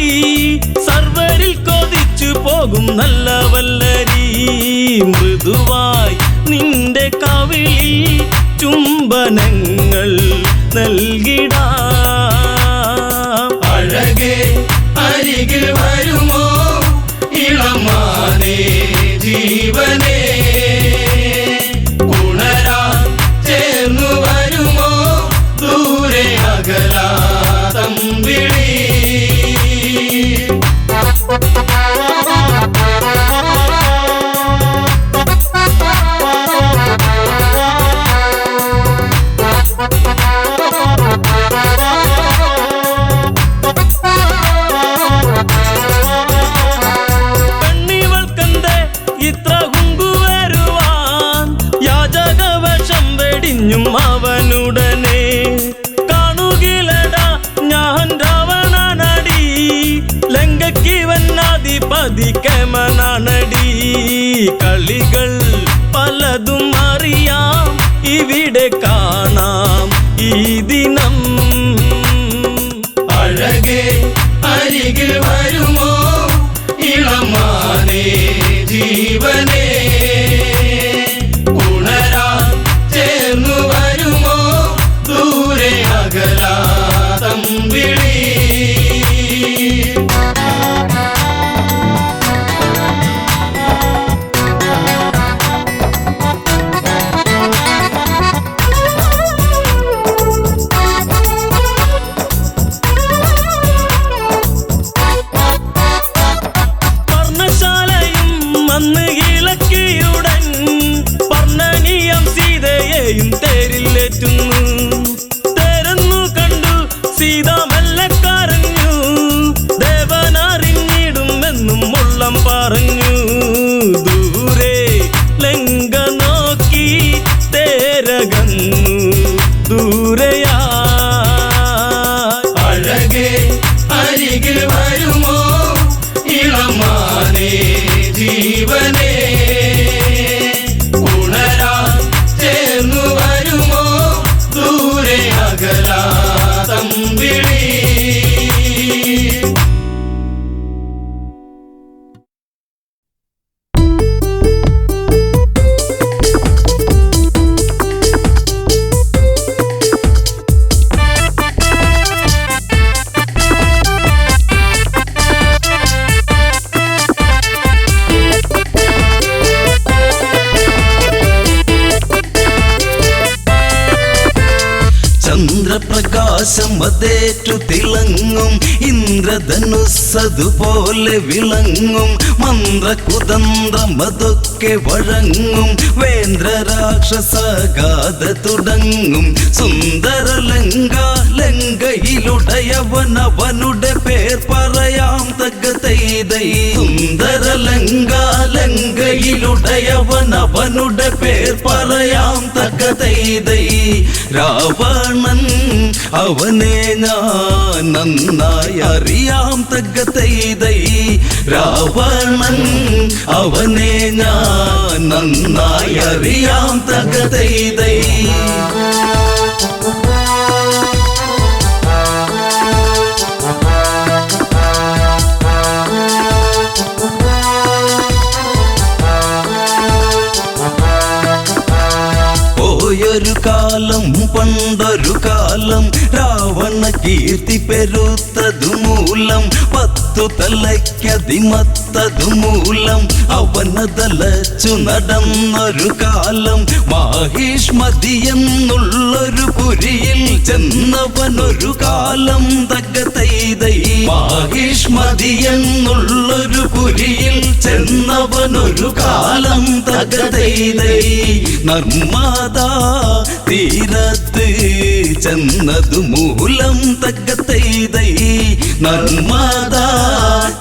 Speaker 6: സർവരിൽ കൊതിച്ചു പോകും നല്ല വല്ലരി. മൃദുവായി നിന്റെ കവിളിൽ ചുംബനങ്ങൾ നൽകിടാം.
Speaker 7: അഴകേ അരികിൽ വരുമോ ഇളമാനേ ജീവനേ, ഉണരാൻ ചേർന്നു വരുമോ ദൂരെ അകലാതം വിളി.
Speaker 6: പെണ്ണിവൾക്കെന്തേ ഇത്ര കുങ്കുവരുവാൻ, യാചകവേഷം വെടിഞ്ഞും അവനുടനെ. കാണുകിലടാ ഞാൻ രാവണനടി, ലങ്കയ്ക്കിവനാധിപതി കേമനാണടി. കളികൾ പലതും അറിയാം ഇവിടെ കാണാം ഈ ദിനം.
Speaker 7: അഴകേ അരികിൽ വരുമോ ഇളമാനേ ജീവനേ, ഉണരാൻ ചേർന്നു വരുമോ ദൂരെ അകലാതം വിളി.
Speaker 6: പർണശാലയും അന്ന് ഇളക്കിയുടൻ, പർണനീയം സീതയെയും തേരിലേറ്റുന്നു. തേരെന്നു കണ്ടു സീത മെല്ലെ കരഞ്ഞു, ദേവനറിഞ്ഞിടുമെന്നും ഉള്ളം പറഞ്ഞു. ദൂരെ ലങ്ക നോക്കി തേരകന്നു ദൂരയാ.
Speaker 7: അഴകേ അരികിൽ വരുമോ ഇളമാനേ ജീവനേ, ഉണരാൻ ചേർന്നു വരുമോ ദൂരെ അകലാതം വിളി.
Speaker 4: പ്രകാശം അതേറ്റു തിളങ്ങും ഇന്ദ്രധനുസ്സതുപോലെ വിളങ്ങും മന്ത്രകുതന്ത്രം അതൊക്കെ വഴങ്ങും വേന്ദ്രരാക്ഷസഗാഥ തുടങ്ങും സുന്ദര ലങ്കയിലുടയവനവനുടെ പേർ പറയാം തകതൈതൈ സുന്ദര ലങ്കയിലുടയവനവനുടെ പേർ പറയാം തകതൈതൈ രാവണൻ അവനെ ഞാൻ നന്നായി അറിയാം തകതൈതൈ രാവണൻ അവനെ ഞാൻ നന്നായി അറിയാം തകതൈതൈ ഒരു കാലം പണ്ടൊരു കാലം രാവണ കീർത്തി പെരുത്തതു മൂലം 10 തലയ്ക്കതിമത്തതു മൂലം അവനതലച്ചു നടന്നൊരു കാലം മാഹിഷ്മതി എന്നുള്ളൊരു പുരിയിൽ ചെന്നവനൊരു കാലം തകതൈതൈ മാഹിഷ്മതി എന്നുള്ളൊരു പുരിയിൽ ചെന്നവനൊരു കാലം തകതൈതൈ നർമ്മദാ തീരത്ത് ചെന്നതു മൂലം തകതൈതൈ നർമ്മദാ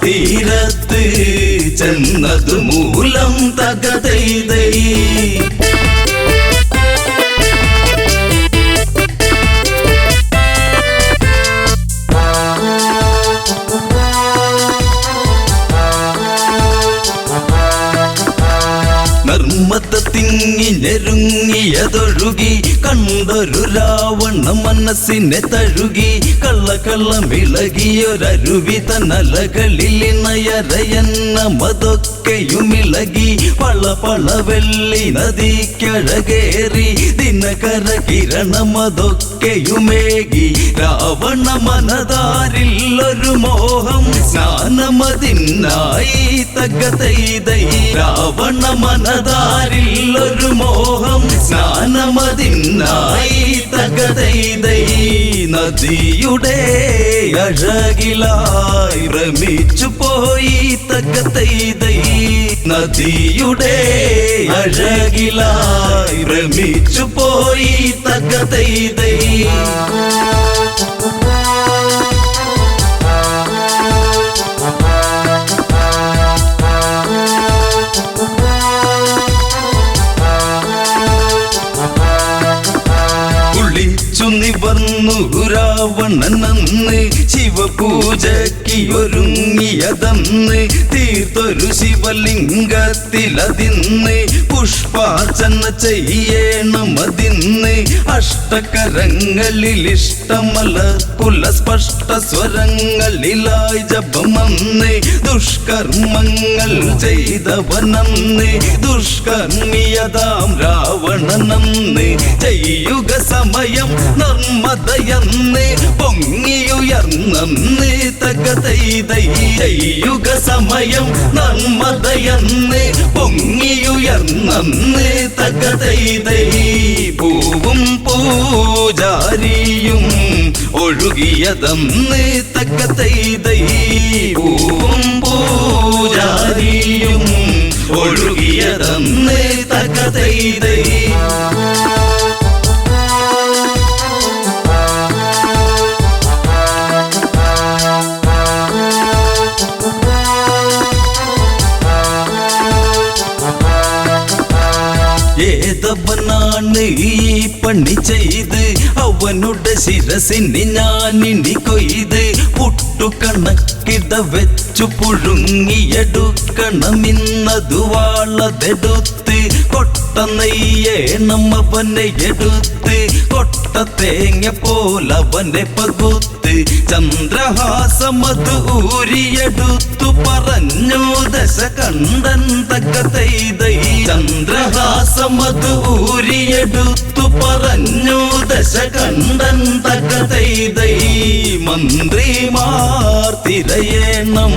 Speaker 4: തീരത്ത് ചെന്നതു മൂലം തകതൈതൈ നർമ്മദ തിങ്ങി ഞെരുങ്ങിയതൊഴുകി കണ്ടൊരു രാവണ മനസ്സിനെ തഴുകി കള്ളമിളകിയൊരരുവി തന്നലകളിൽ നയരയന്നമതൊക്കെയുമിളകി പള വെള്ളി നദിക്കഴകേറി ദിനകര കിരണമതൊക്കെയുമേകി രാവണ മനതാരിൽ ഒരു മോഹം സ്നാനമതിനായി തകതൈതൈ രാവണ മനതാരിൽ ഒരു മോഹം സ്നാനമതിനായി തകതൈതൈ നദിയുടെ അഴകിലായി ഭ്രമിച്ചു പോയി തകതൈതൈ നദിയുടെ അഴകിലായി ഭ്രമിച്ചു പോയി തകതൈതൈ നിവർന്നു രാവണനന്ന് ശിവപൂജയ്ക്കൊരുങ്ങിയതന്ന് തീർത്തൊരു ശിവലിംഗത്തിലതിന്ന് പുഷ്പാർച്ചന ചെയ്യണമതിന്ന് അഷ്ടകരങ്ങളിൽ ഇഷ്ടമല കുലസ്പഷ്ട സ്വരങ്ങളിലായി ജപമന്ന് ദുഷ്കർമ്മങ്ങൾ ചെയ്തവനന്ന് ദുഷ്കർമ്മിയതാം രാവണനന്ന് ചെയ്യുക സമയം നർമ്മദയന്ന് പൊങ്ങിയുയർന്നന്ന് തകതൈതൈ ചെയ്യുക സമയം നർമ്മദയന്ന് പൊങ്ങിയുയർന്നന്ന് തകതൈതൈ പൂവും പൂജാരിയും ഒഴുകിയതന്ന് തകതൈതൈ പൂവും പൂജാരിയും ഒഴുകിയതന്ന് തകതൈതൈ ഏതവനാണ് ഈ പണി ചെയ്ത് അവനുടെ ശിരസിന് ഞാനിനി കൊയ്ത് പുട്ടുകണക്കിട വെച്ചു പുഴുങ്ങിയെടുക്കണമെന്നതു വാളതെടുത്ത് കൊട്ട നെയ്യേണം അവനെ എടുത്ത് കൊട്ട തേങ്ങ പോലവനെ പകുത്ത് ചന്ദ്രഹാസമത് ഊരിയെടുത്തു പറഞ്ഞു ദശകണ്ഠൻ തകതൈതൈ ചന്ദ്രഹാസമത് ഊരിയെടുത്തു പറഞ്ഞു ദശകണ്ഠൻ തകതൈതൈ മന്ത്രിമാർ തിരയണം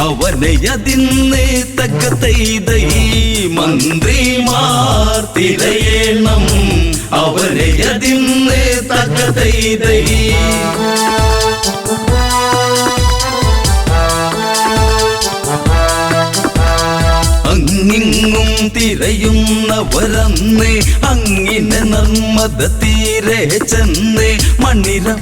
Speaker 4: അവനെ അതിന്ന് തകതൈതൈ മന്ത്രിമാർ തിരയണം അവനെ അതിന്ന് തകതൈതൈ തൈ അങ്ങിങ്ങും തിരയുന്നവരന്ന് അങ്ങിനെ നർമ്മദ തീരെ ചെന്ന്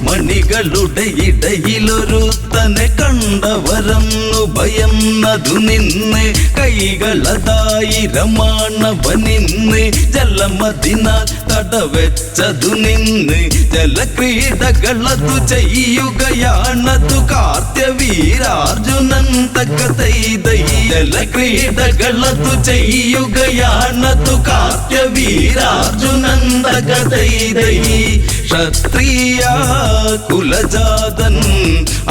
Speaker 4: മണികളുടെ ഇടയിലൊരുത്തനെ കണ്ടവരന്നു ഭയന്നതു നിന്ന് കൈകളതായിരമാണവനിന്ന് ജലമതിനാൽ തടവെച്ചതു നിന്ന് ജലക്രീഡകളതു ചെയ്യുകയാണതു കാർത്യവീരാർജുനൻ തക്ക തൈ ജലക്രീഡകളതു ചെയ്യുകയാണതു കാർത്യവീരാർജുനൻ തക്ക തൈ ക്ഷത്രിയ കുലജാതൻ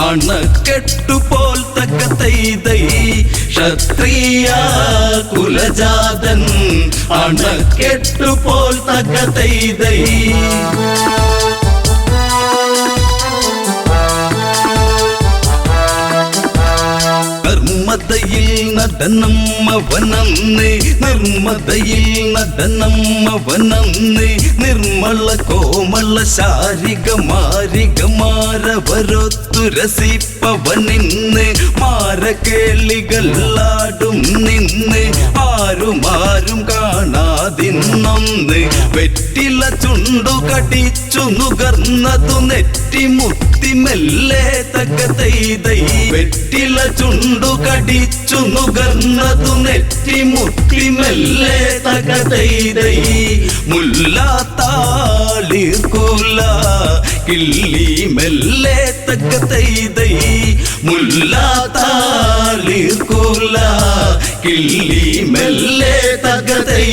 Speaker 4: അണക്കെട്ടുപോൽ തക്ക തൈ ക്ഷത്രിയ കുലജാതൻ അണക്കെട്ടുപോൽ തക്ക തൈ നിർമ്മതയിൽ നടനമ്മവനന്ന് നിർമ്മതയിൽ നടനമ്മവനന്ന് നിർമ്മല കോമള ശാരികമാരികമാരവരൊത്തു രസിപ്പവനിന്ന് മാരകേളികളാടും നിന്ന് ആരും കാണാതിന്നൊന്ന് വെറ്റില ചുണ്ടു കടിച്ചു നുകർന്നതു നെറ്റിമുത്തി മെല്ലെ തക്ക തൈ വെറ്റില ചുണ്ടു കടിച്ചു നുകർന്നതു നെറ്റിമുത്തി മെല്ലെ തക്ക തൈ മുല്ലാത്താളിർകൂല കിള്ളി മെല്ലെ തക്ക തൈ മുല്ലാത്താളിർകൂല കിള്ളി മെല്ലെ തക്ക തൈ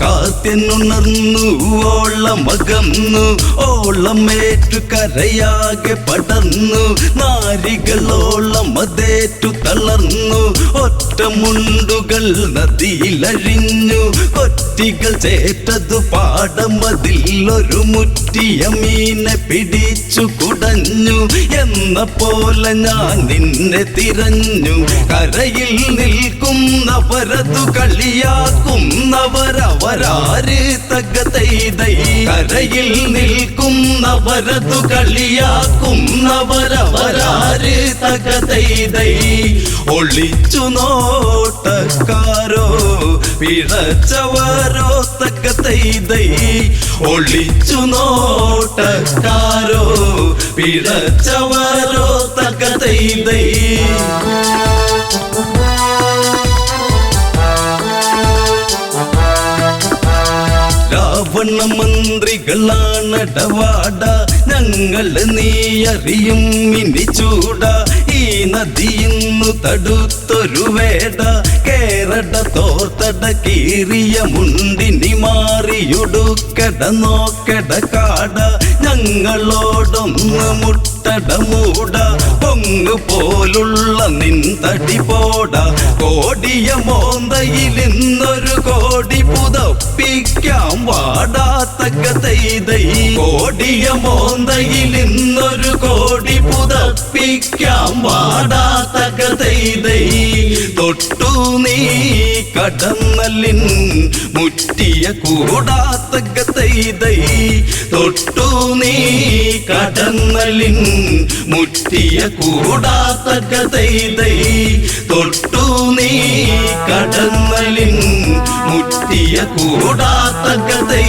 Speaker 4: കാത്യനുണർന്നു ഓളമകന്നു ഓളമേറ്റു കരയാകെ പടർന്നു നാരികളോളം അതേറ്റു തളർന്നു ഒറ്റമുണ്ടുകൾ നദിയിലഴിഞ്ഞു കൊറ്റികൾ ചേറ്റതു പാടമതിൽ ഒരു മുറ്റിയ മീനെ പിടിച്ചു കുടഞ്ഞു എന്ന പോലെ ഞാൻ നിന്നെ തിരഞ്ഞു കരയിൽ നിൽക്കുന്നവരതു കളിയാക്കുന്നവരവരാര് തക്ക തൈ കരയിൽ നിൽക്കുന്നവരതു കളിയാക്കുന്നവരവരാര് തക്ക തൈ ഒളിച്ചു നോട്ടക്കാരോ പിഴച്ചവരോ തക്ക തൈ ഒളിച്ചു നോട്ടക്കാരോ പിഴച്ചവരോ തക്ക തൈ രാവണ മന്ത്രികളാണടവാട ഞങ്ങള് നീ അറിയും ഇനി ചൂട ഈ നദിയിന്നു തടുത്തൊരു വേട കേരട തോർത്തട കീറിയ മുണ്ടിനി മാറിയുടുക്കട നോക്കട കാട ഞങ്ങളോടൊന്ന് മുട്ടട മൂട പൊങ്ങു പോലുള്ള നിൻ തടി പോട കോടിയ മോന്തയിൽ ഇന്നൊരു കോടി പുതപ്പിക്കാം വാടാത്തക്ക തൈ കോടിയ മോന്തയിൽ ഇന്നൊരു കോടി പുതപ്പിക്കാം വാടാത്തക്ക തൈ തൊട്ടു നീ കടന്നലിൻ മുറ്റിയ കൂടാത്തക്ക തൈ തൊട്ടു നീ കടന്നലിൻ മുറ്റിയ കൂടാത്തക്ക തൈ തൊട്ടു നീ കടന്നലിൻ മുറ്റിയ കൂടാത്തക്ക തൈ